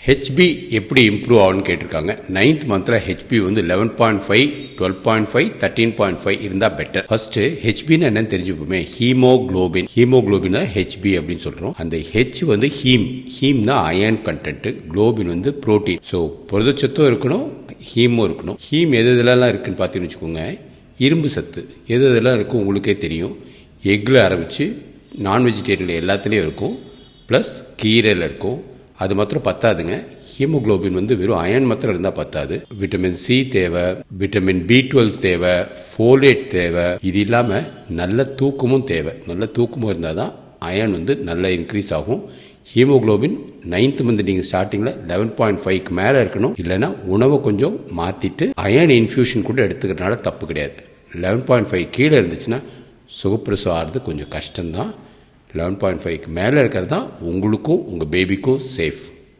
HP எப்படி improve ஆகும்னு கேட்டிருக்காங்க. 9th மந்த்ல ஹெச்பி வந்து 11.5, 12.5, 13.5 இருந்தா பெட்டர். ஃபர்ஸ்ட் ஹெச்பின்னு என்னன்னு தெரிஞ்சுப்போமே. ஹீமோகுளோபின். ஹீமோகுளோபின் ஹெச்பி அப்படின்னு சொல்றோம். அந்த ஹெச் வந்து ஹீம்னா அயர்ன் கண்டென்ட், குளோபின் வந்து புரோட்டீன். ஸோ புரதச்சத்தும் இருக்கணும், ஹீமும் இருக்கணும். ஹீம் எது இதெல்லாம் இருக்குன்னு பார்த்தீங்கன்னு வச்சுக்கோங்க. இரும்பு சத்து எது இதெல்லாம் இருக்கும் உங்களுக்கே தெரியும். எக்கில் ஆரம்பித்து நான் வெஜிடேரியன் எல்லாத்துலேயும் இருக்கும், ப்ளஸ் கீரையில் இருக்கும். அது மாத்திரம் பத்தாதுங்க. ஹீமோகுளோபின் வந்து வெறும் அயன் மாத்திரம் இருந்தால் பத்தாது. விட்டமின் சி தேவை, விட்டமின் B12 தேவை, ஃபோலேட் தேவை. இது இல்லாமல் நல்ல தூக்கமும் தேவை. நல்ல தூக்கமும் இருந்தால் தான் அயன் வந்து நல்லா இன்க்ரீஸ் ஆகும். ஹீமோகுளோபின் 9th மந்த் நீங்கள் ஸ்டார்டிங்கில் 11.5க்கு மேலே இருக்கணும். இல்லைன்னா உணவை கொஞ்சம் மாற்றிட்டு அயன் இன்ஃபியூஷன் கூட எடுத்துக்கிறதுனால தப்பு கிடையாது. 11.5 கீழே இருந்துச்சுன்னா சுகப்பிரசவம் ஆகிறது கொஞ்சம் கஷ்டம்தான். 11.5க்கு மேலே இருக்கிறது தான் உங்களுக்கும் உங்கள் பேபிக்கும் சேஃப்.